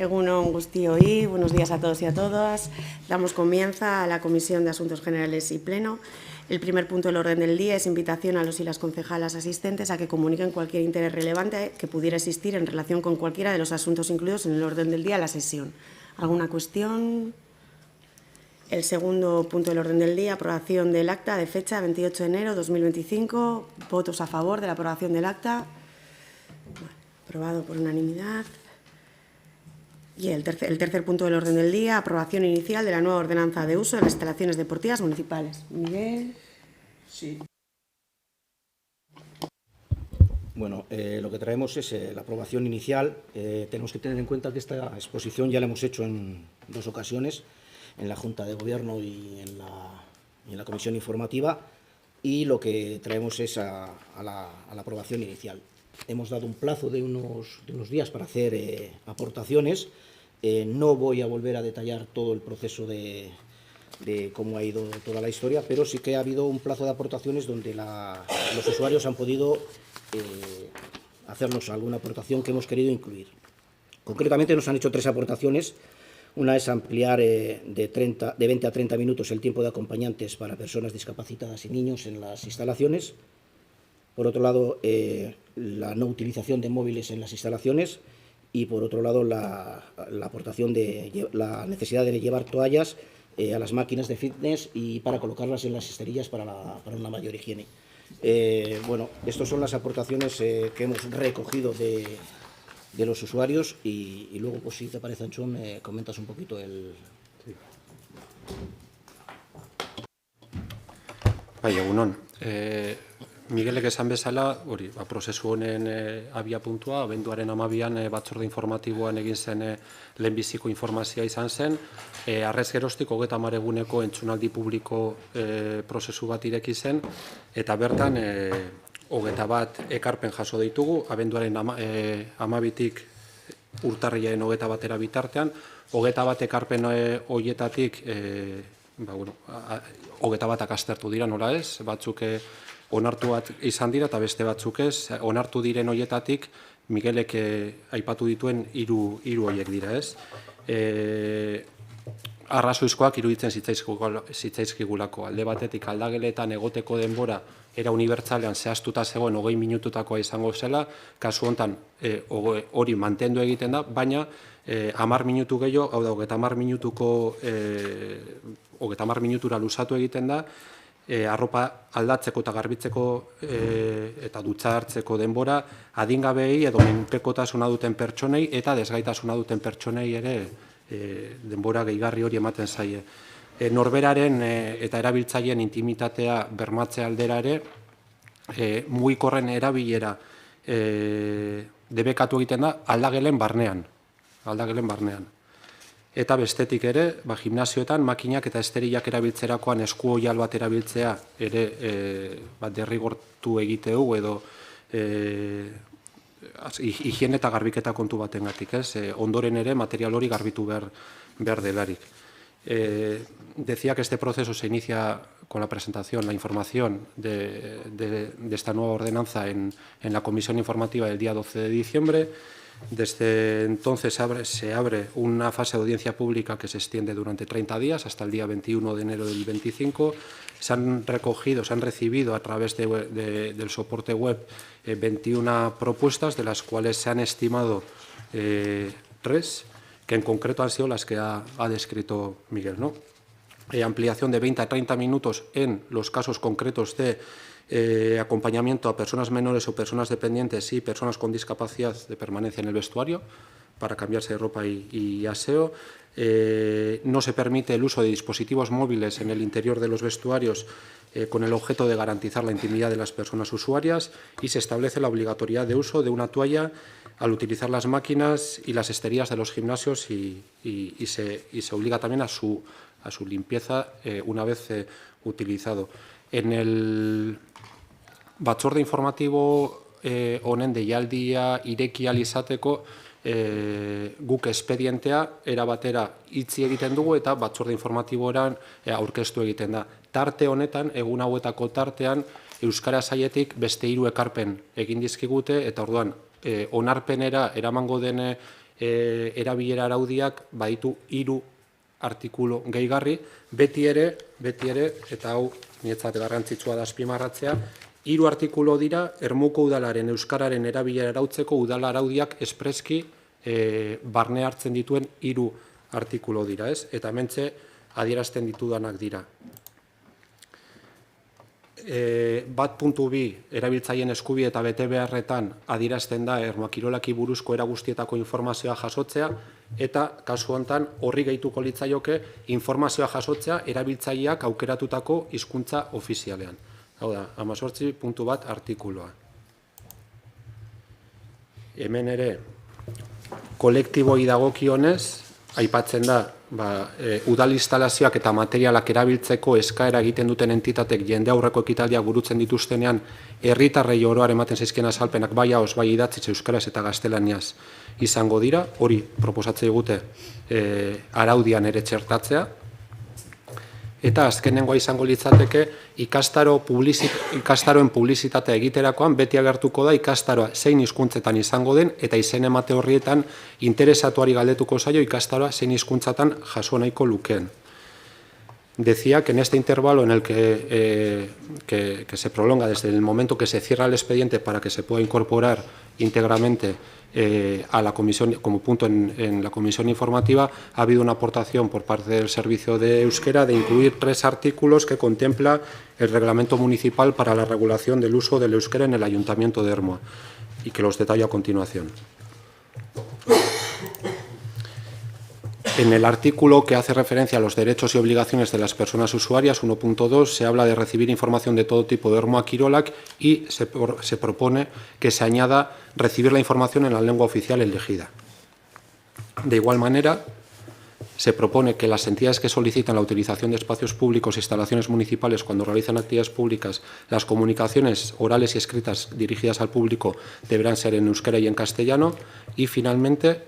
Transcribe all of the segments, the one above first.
Egunon guztioi, buenos días a todos y a todas. Damos comienzo a la Comisión de Asuntos Generales y Pleno. El primer punto del orden del día es invitación a los y las concejalas asistentes a que comuniquen cualquier interés relevante que pudiera existir en relación con cualquiera de los asuntos incluidos en el orden del día de la sesión. ¿Alguna cuestión? El segundo punto del orden del día, aprobación del acta de fecha 28 de enero de 2025. Votos a favor de la aprobación del acta. Bueno, aprobado por unanimidad. Y el tercer punto del orden del día, aprobación inicial de la nueva ordenanza de uso de las instalaciones deportivas municipales. Miguel. Sí. Bueno, lo que traemos es la aprobación inicial. Tenemos que tener en cuenta que esta exposición ya la hemos hecho en 2 ocasiones, en la Junta de Gobierno y en la Comisión Informativa, y lo que traemos es a la aprobación inicial. Hemos dado un plazo de unos días para hacer aportaciones. No voy a volver a detallar todo el proceso de cómo ha ido toda la historia, pero sí que ha habido un plazo de aportaciones donde los usuarios han podido hacernos alguna aportación que hemos querido incluir. Concretamente nos han hecho 3 aportaciones. Una es ampliar de 20 a 30 minutos el tiempo de acompañantes para personas discapacitadas y niños en las instalaciones. Por otro lado, la no utilización de móviles en las instalaciones. Y, por otro lado, la aportación de la necesidad de llevar toallas a las máquinas de fitness y para colocarlas en las esterillas para una mayor higiene. Bueno, estas son las aportaciones que hemos recogido de los usuarios y luego, pues si te parece, Anchón, comentas un poquito el... Sí. Bai, egunon. Miguelek esan bezala, prozesu honen abia puntua, abenduaren 12an batzorde informatiboan egin zen lehenbiziko informazioa izan zen. Arrez geroztik 30 eguneko entzunaldi publiko prozesu bat ireki zen, eta bertan 21 ekarpen jaso ditugu, abenduaren 12tik urtarrilaren 21 bitartean, 21 ekarpen horietatik 21 aztertu dira, nola ez, batzuk onartu bat izan dira eta beste batzuk ez. Onartu diren horietatik Miguelek aipatu dituen 3 horiek dira, ez. Arrazoizkoak iruditzen zitzaizkigulako. Alde batetik aldageletan egoteko denbora era unibertsalean zehaztuta zegoen 20 minututakoa izango zela, kasu hontan hori mantendu egiten da, baina 10 minutu gehiago, hau da, 30 minutuko 30 minutura luzatu egiten da, arropa aldatzeko eta garbitzeko eta dutxa hartzeko denbora adingabeei edo menpekotasuna duten pertsonei eta desgaitasuna duten pertsonei ere denbora gehigarri hori ematen zaie. Norberaren eta erabiltzaileen intimitatea bermatze aldera ere mugikorren erabilera debekatu egiten da aldagelen barnean. Eta bestetik ere, gimnasioetan makinak eta esterilak erabiltzerakoan esku oihal bat erabiltzea ere derrigortu egiteu edo higiene eta garbiketa kontu batengatik, ez? Ondoren ere material hori garbitu behar delarik. Decía que este proceso se inicia con la presentación, la información de esta nueva ordenanza en la comisión informativa del día 12 de diciembre. Desde entonces se abre una fase de audiencia pública que se extiende durante 30 días hasta el día 21 de enero del 25. Se han recibido a través del soporte web 21 propuestas, de las cuales se han estimado 3, que en concreto han sido las que ha descrito Miguel, ¿no? Ampliación de 20 a 30 minutos en los casos concretos de acompañamiento a personas menores o personas dependientes y personas con discapacidad de permanencia en el vestuario para cambiarse de ropa y aseo. No se permite el uso de dispositivos móviles en el interior de los vestuarios con el objeto de garantizar la intimidad de las personas usuarias y se establece la obligatoriedad de uso de una toalla al utilizar las máquinas y las esterías de los gimnasios y se obliga también a su limpieza una vez utilizado. En el batzorde informatibo honen deialdia ireki ahal izateko guk espedientea era batera itzi egiten dugu eta batzorde informatiboeran aurkeztu egiten da. Tarte honetan, egun hauetako tartean, Euskara Sailetik beste 3 ekarpen egin dizkigute eta orduan onarpenera eramango den erabilera araudiak baditu 3 artikulu gehigarri, beti ere, eta hau niretzat garrantzitsua da azpimarratzea, 3 artikulu dira Ermuko udalaren euskararen erabilera arautzeko udala araudiak espreski barne hartzen dituen 3 artikulu dira, ez? Eta hementxe adierazten ditudanak dira. 1.2 erabiltzaileen eskubide eta betebeharretan adierazten da ermuakirolaki buruzko era guztietako informazioa jasotzea, eta kasu honetan horri gehituko litzaioke informazioa jasotzea erabiltzaileak aukeratutako hizkuntza ofizialean. Hau da, 18.1 artikuloa. Hemen ere, kolektiboi dagokionez, aipatzen da, udal instalazioak eta materialak erabiltzeko eskaera egiten duten entitatek jende aurreko ekitaldiak burutzen dituztenean herritarrei oroar ematen zaizkien azalpenak bai ahoz, bai idatzitz euskaraz eta gaztelaniaz izango dira, hori proposatzea digute araudian ere txertatzea. Eta azkenengoa izango litzateke ikastaroen publizitatea egiterakoan beti agertuko da ikastaroa zein hizkuntzetan izango den eta izen emate horrietan interesatuari galdetuko zaio ikastaroa zein hizkuntzatan jaso nahiko lukeen. Decía que en este intervalo en el que se prolonga desde el momento que se cierra el expediente para que se pueda incorporar íntegramente a la comisión, como punto en la comisión informativa, ha habido una aportación por parte del Servicio de Euskera de incluir 3 artículos que contempla el reglamento municipal para la regulación del uso del euskera en el Ayuntamiento de Ermua y que los detallo a continuación. En el artículo que hace referencia a los derechos y obligaciones de las personas usuarias, 1.2, se habla de recibir información de todo tipo de Ermua Kirolak y se propone que se añada recibir la información en la lengua oficial elegida. De igual manera, se propone que las entidades que solicitan la utilización de espacios públicos e instalaciones municipales cuando realizan actividades públicas, las comunicaciones orales y escritas dirigidas al público deberán ser en euskera y en castellano. Y, finalmente,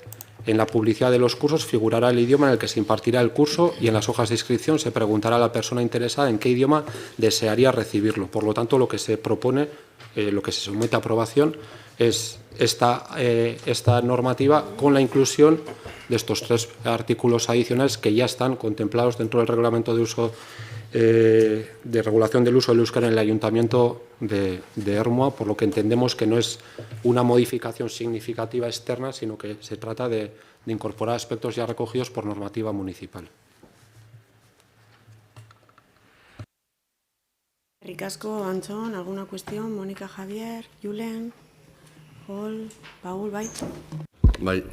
en la publicidad de los cursos figurará el idioma en el que se impartirá el curso y en las hojas de inscripción se preguntará a la persona interesada en qué idioma desearía recibirlo. Por lo tanto, lo que se propone, lo que se somete a aprobación es esta normativa con la inclusión de estos 3 artículos adicionales que ya están contemplados dentro del reglamento de uso de regulación del uso del euskera en el Ayuntamiento de Ermua, por lo que entendemos que no es una modificación significativa externa, sino que se trata de incorporar aspectos ya recogidos por normativa municipal. Ricasco, Antxon, ¿alguna cuestión? Mónica, Javier, Julen, Paul, Paul, bai? Bai,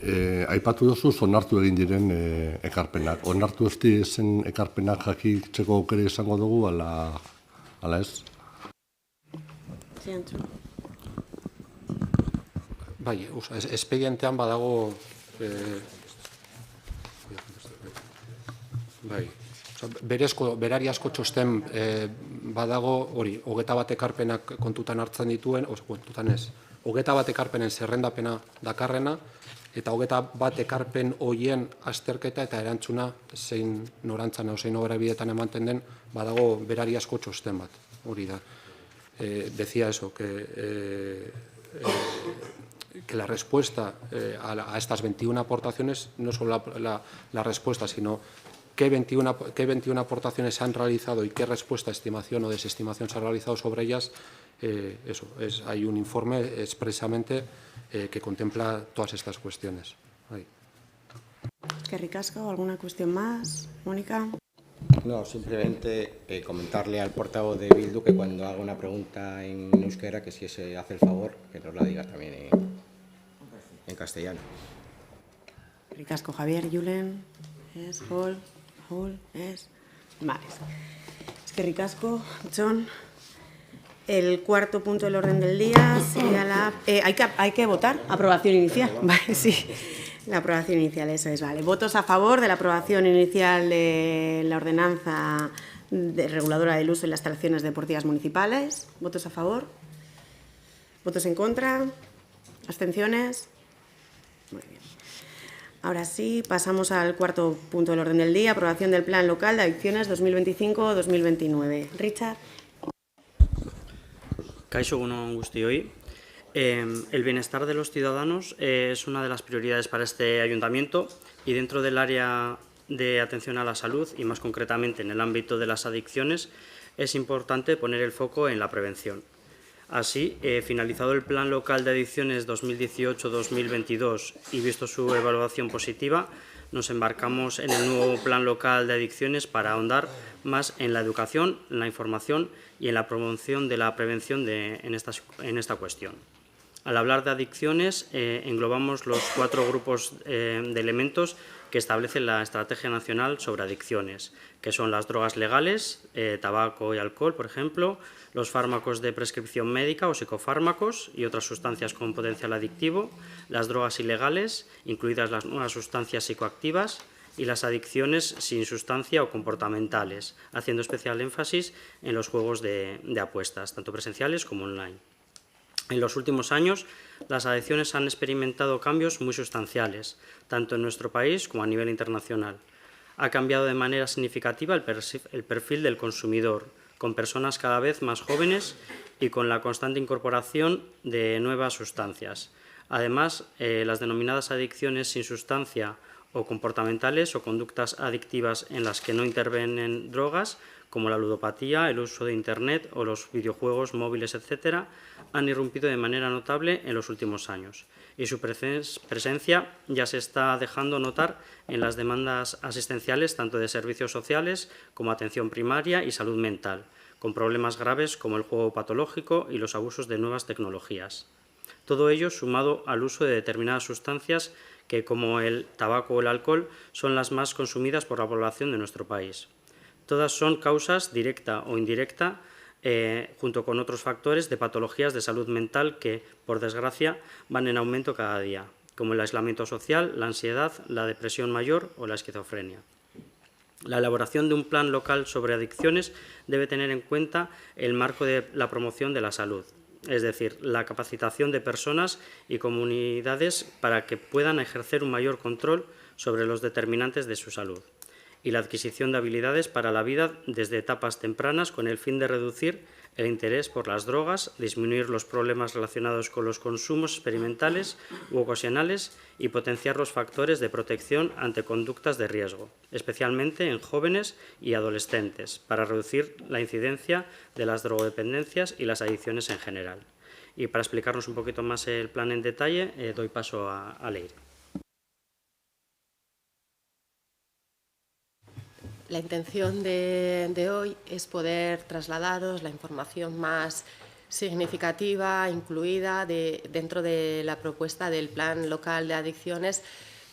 aipatu duzu onartu egin diren ekarpenak. Onartu ez diren ekarpenak jakitzeko aukera izango dugu, ala ez? Sí, Antxon. Bai, espedientean badago bai, berariazko txosten badago hori, 21 ekarpenak kontutan hartzen dituen, kontutan ez, 21 ekarpenen zerrendapena dakarrena, eta 21 ekarpen horien azterketa eta erantzuna zein norantzan edo zein norabidetan ematen den badago berariazko txosten bat, hori da. Decía eso, que la respuesta a estas 21 aportaciones, no solo la respuesta, sino qué 21 aportaciones se han realizado y qué respuesta, estimación o desestimación se ha realizado sobre ellas, hay un informe expresamente que contempla todas estas cuestiones. Ahí. ¿Qué ricasco? ¿Alguna cuestión más? Mónica. No, simplemente comentarle al portavoz de Bildu que cuando haga una pregunta en euskera, que si se hace el favor, que nos la diga también en castellano. Ricasco, Javier, Julen, es, Paul, Paul, es... Vale. Es que ricasco, John. El cuarto punto del orden del día sería la... hay que votar. Aprobación inicial. Vale, sí. La aprobación inicial, eso es, vale. Votos a favor de la aprobación inicial de la ordenanza reguladora del uso de las instalaciones deportivas municipales. ¿Votos a favor? ¿Votos en contra? ¿Abstenciones? Muy bien. Ahora sí, pasamos al cuarto punto del orden del día, aprobación del Plan Local de Adicciones 2025-2029. Richard. Kaixo egunon guztioi. El bienestar de los ciudadanos es una de las prioridades para este ayuntamiento y dentro del área de atención a la salud y más concretamente en el ámbito de las adicciones es importante poner el foco en la prevención. Así, finalizado el Plan Local de Adicciones 2018-2022 y visto su evaluación positiva, nos embarcamos en el nuevo Plan Local de Adicciones para ahondar más en la educación, en la información y en la promoción de la prevención en esta cuestión. Al hablar de adicciones, englobamos los 4 grupos de elementos que establece la Estrategia Nacional sobre Adicciones, que son las drogas legales, tabaco y alcohol, por ejemplo, los fármacos de prescripción médica o psicofármacos y otras sustancias con potencial adictivo, las drogas ilegales, incluidas las nuevas sustancias psicoactivas, y las adicciones sin sustancia o comportamentales, haciendo especial énfasis en los juegos de apuestas, tanto presenciales como online. En los últimos años, las adicciones han experimentado cambios muy sustanciales, tanto en nuestro país como a nivel internacional. Ha cambiado de manera significativa el perfil del consumidor, con personas cada vez más jóvenes y con la constante incorporación de nuevas sustancias. Además, las denominadas adicciones sin sustancia o comportamentales o conductas adictivas en las que no intervienen drogas, como la ludopatía, el uso de Internet o los videojuegos móviles, etc., han irrumpido de manera notable en los últimos años y su presencia ya se está dejando notar en las demandas asistenciales tanto de servicios sociales como atención primaria y salud mental, con problemas graves como el juego patológico y los abusos de nuevas tecnologías. Todo ello sumado al uso de determinadas sustancias que, como el tabaco o el alcohol, son las más consumidas por la población de nuestro país. Todas son causas, directa o indirecta, junto con otros factores de patologías de salud mental que, por desgracia, van en aumento cada día, como el aislamiento social, la ansiedad, la depresión mayor o la esquizofrenia. La elaboración de un plan local sobre adicciones debe tener en cuenta el marco de la promoción de la salud, es decir, la capacitación de personas y comunidades para que puedan ejercer un mayor control sobre los determinantes de su salud, y la adquisición de habilidades para la vida desde etapas tempranas con el fin de reducir el interés por las drogas, disminuir los problemas relacionados con los consumos experimentales u ocasionales y potenciar los factores de protección ante conductas de riesgo, especialmente en jóvenes y adolescentes, para reducir la incidencia de las drogodependencias y las adicciones en general. Y para explicarnos un poquito más el plan en detalle, doy paso a Leire. La intención de hoy es poder trasladaros la información más significativa, incluida dentro de la propuesta del Plan Local de Adicciones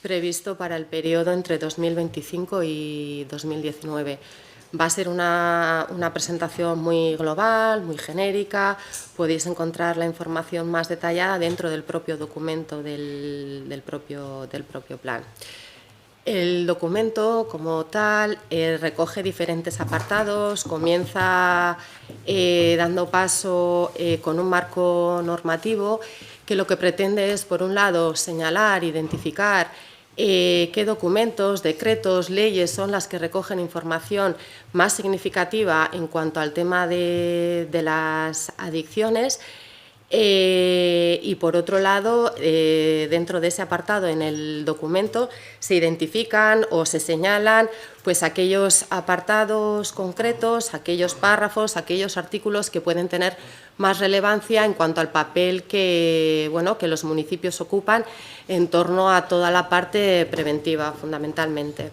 previsto para el periodo entre 2025 y 2019. Va a ser una presentación muy global, muy genérica. Podéis encontrar la información más detallada dentro del propio documento del propio plan. El documento, como tal, recoge diferentes apartados, comienza dando paso con un marco normativo que lo que pretende es, por un lado, señalar, identificar qué documentos, decretos, leyes son las que recogen información más significativa en cuanto al tema de las adicciones. Y por otro lado, dentro de ese apartado en el documento se identifican o se señalan pues aquellos apartados concretos, aquellos párrafos, aquellos artículos que pueden tener más relevancia en cuanto al papel que los municipios ocupan en torno a toda la parte preventiva, fundamentalmente.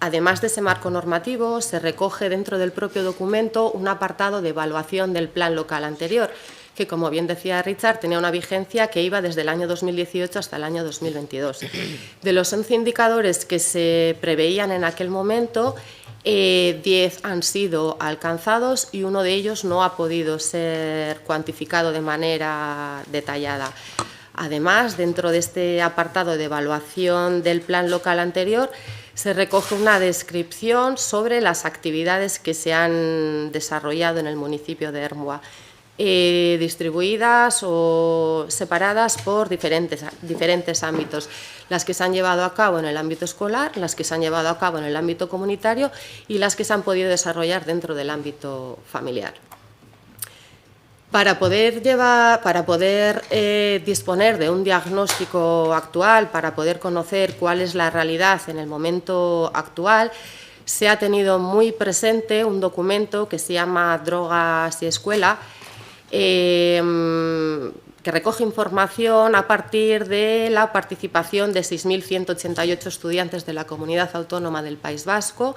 Además de ese marco normativo, se recoge dentro del propio documento un apartado de evaluación del plan local anterior, que, como bien decía Richard, tenía una vigencia que iba desde el año 2018 hasta el año 2022. De los 11 indicadores que se preveían en aquel momento, 10 han sido alcanzados y uno de ellos no ha podido ser cuantificado de manera detallada. Además, dentro de este apartado de evaluación del plan local anterior, se recoge una descripción sobre las actividades que se han desarrollado en el municipio de Ermua, distribuidas o separadas por diferentes ámbitos, las que se han llevado a cabo en el ámbito escolar, las que se han llevado a cabo en el ámbito comunitario y las que se han podido desarrollar dentro del ámbito familiar. Para poder disponer de un diagnóstico actual, para poder conocer cuál es la realidad en el momento actual, se ha tenido muy presente un documento que se llama Drogas y Escuela, que recoge información a partir de la participación de 6.188 estudiantes de la Comunidad Autónoma del País Vasco,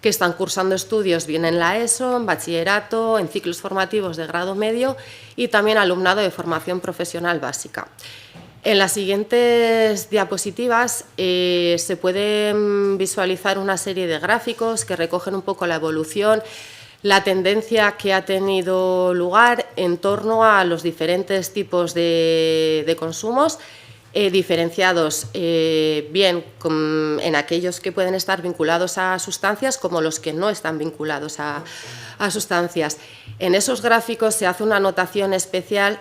que están cursando estudios bien en la ESO, en bachillerato, en ciclos formativos de grado medio y también alumnado de formación profesional básica. En las siguientes diapositivas se pueden visualizar una serie de gráficos que recogen un poco la evolución, la tendencia que ha tenido lugar en torno a los diferentes tipos de consumos, diferenciados bien en aquellos que pueden estar vinculados a sustancias como los que no están vinculados a sustancias. En esos gráficos se hace una anotación especial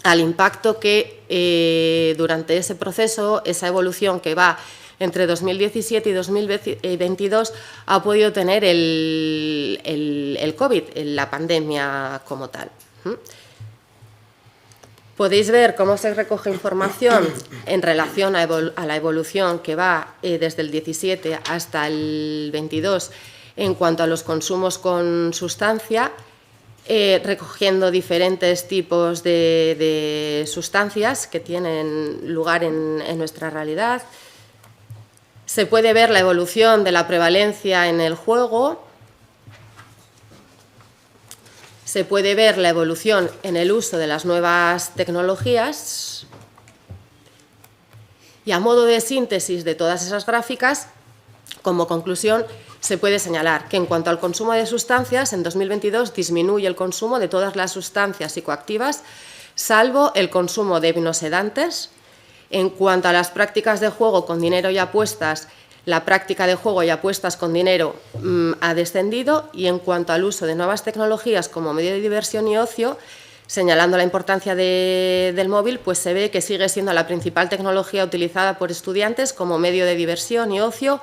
al impacto que durante ese proceso, esa evolución que va entre 2017 y 2022, ha podido tener el COVID, la pandemia como tal. Podéis ver cómo se recoge información en relación a la evolución que va desde el 17 hasta el 22 en cuanto a los consumos con sustancia, recogiendo diferentes tipos de sustancias que tienen lugar en nuestra realidad. Se puede ver la evolución de la prevalencia en el juego. Se puede ver la evolución en el uso de las nuevas tecnologías y a modo de síntesis de todas esas gráficas, como conclusión, se puede señalar que en cuanto al consumo de sustancias, en 2022 disminuye el consumo de todas las sustancias psicoactivas, salvo el consumo de hipnosedantes. En cuanto a las prácticas de juego con dinero y apuestas, la práctica de juego y apuestas con dinero ha descendido, y en cuanto al uso de nuevas tecnologías como medio de diversión y ocio, señalando la importancia del móvil, pues se ve que sigue siendo la principal tecnología utilizada por estudiantes como medio de diversión y ocio,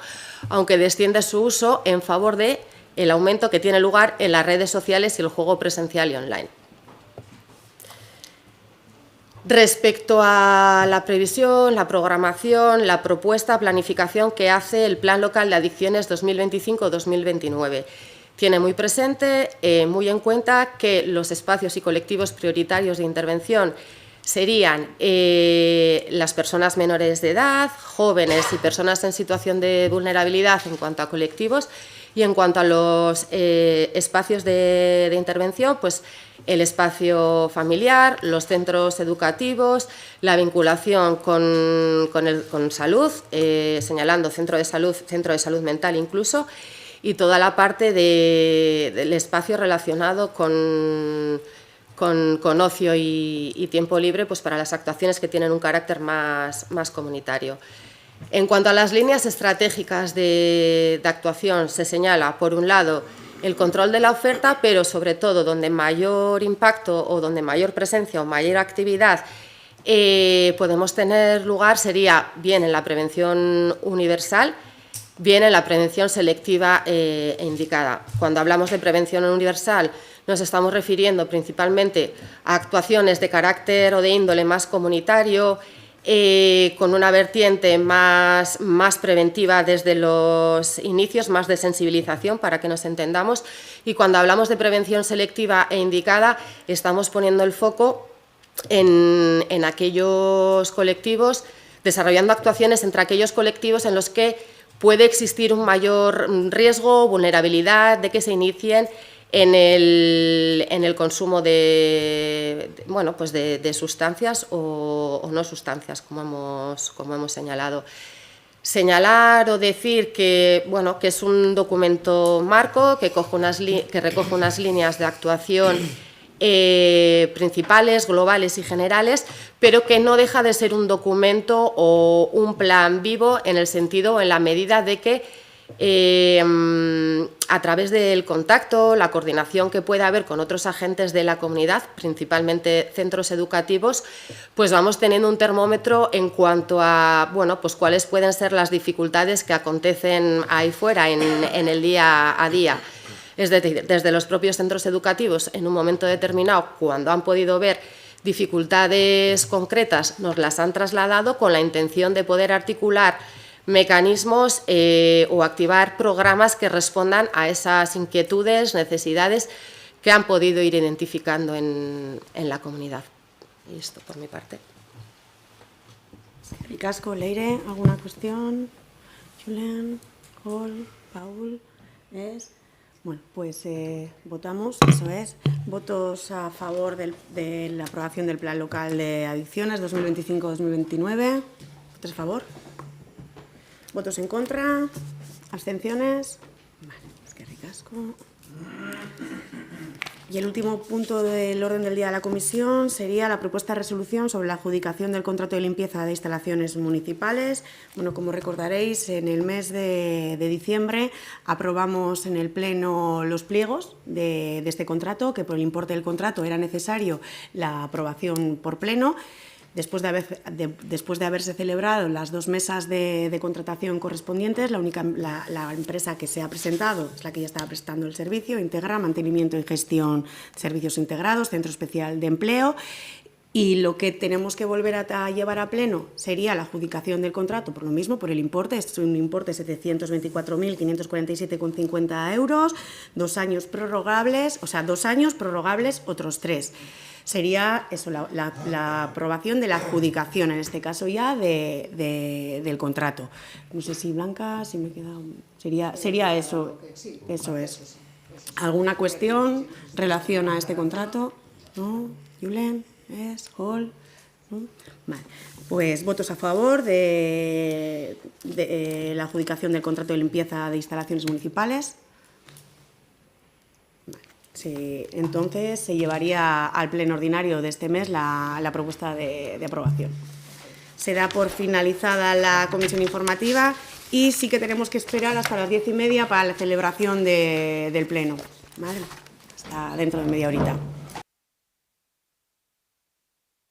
aunque desciende su uso en favor del aumento que tiene lugar en las redes sociales y el juego presencial y online. Respecto a la previsión, la programación, la propuesta, planificación que hace el Plan Local de Adicciones 2025-2029. Tiene muy presente, muy en cuenta, que los espacios y colectivos prioritarios de intervención serían las personas menores de edad, jóvenes y personas en situación de vulnerabilidad en cuanto a colectivos, y en cuanto a los espacios de intervención, pues el espacio familiar, los centros educativos, la vinculación con salud, señalando centro de salud mental incluso, y toda la parte del espacio relacionado con ocio y tiempo libre, pues para las actuaciones que tienen un carácter más comunitario. En cuanto a las líneas estratégicas de actuación, se señala, por un lado, el control de la oferta, pero sobre todo donde mayor impacto o donde mayor presencia o mayor actividad podemos tener lugar sería bien en la prevención universal, bien en la prevención selectiva e indicada. Cuando hablamos de prevención universal, nos estamos refiriendo principalmente a actuaciones de carácter o de índole más comunitario, con una vertiente más preventiva desde los inicios, más de sensibilización, para que nos entendamos. Y cuando hablamos de prevención selectiva e indicada, estamos poniendo el foco en aquellos colectivos, desarrollando actuaciones entre aquellos colectivos en los que puede existir un mayor riesgo o vulnerabilidad de que se inicien en el consumo de sustancias o no sustancias, como hemos señalado. Señalar o decir que es un documento marco que recoge unas líneas de actuación principales, globales y generales, pero que no deja de ser un documento o un plan vivo en el sentido o en la medida de que a través del contacto, la coordinación que pueda haber con otros agentes de la comunidad, principalmente centros educativos, pues vamos teniendo un termómetro en cuanto a cuáles pueden ser las dificultades que acontecen ahí fuera en el día a día. Es decir, desde los propios centros educativos, en un momento determinado, cuando han podido ver dificultades concretas, nos las han trasladado con la intención de poder articular mecanismos o activar programas que respondan a esas inquietudes, necesidades que han podido ir identificando en la comunidad. Y esto por mi parte. Ricasco, Leire, ¿alguna cuestión? Julen, Col, Paul, ¿es? Bueno, pues votamos, eso es. Votos a favor de la aprobación del Plan Local de Adicciones 2025-2029. ¿Votos a favor? ¿Votos en contra? ¿Abstenciones? Vale, es que ricasco. Y el último punto del orden del día de la comisión sería la propuesta de resolución sobre la adjudicación del contrato de limpieza de instalaciones municipales. Bueno, como recordaréis, en el mes de diciembre aprobamos en el Pleno los pliegos de este contrato, que por el importe del contrato era necesario la aprobación por Pleno. Después de haberse celebrado las 2 mesas de contratación correspondientes, la empresa que se ha presentado es la que ya estaba prestando el servicio, integra mantenimiento y gestión de servicios integrados, Centro Especial de Empleo, y lo que tenemos que volver a llevar a pleno sería la adjudicación del contrato, por lo mismo, por el importe, es un importe de 724.547,50 euros, 2 años prorrogables, o sea, 2 años prorrogables otros 3. Sería eso, la aprobación de la adjudicación, en este caso ya del contrato. No sé si Blanca, si me queda... Sería eso, eso es. ¿Alguna cuestión en relación a este contrato? ¿No? ¿Julen? ¿Es? ¿Hall? ¿No? Vale. Pues votos a favor de la adjudicación del contrato de limpieza de instalaciones municipales. Sí, entonces se llevaría al pleno ordinario de este mes la propuesta de aprobación. Se da por finalizada la comisión informativa y sí que tenemos que esperar hasta las 10:30 para la celebración del pleno. ¿Vale? Hasta dentro de media horita.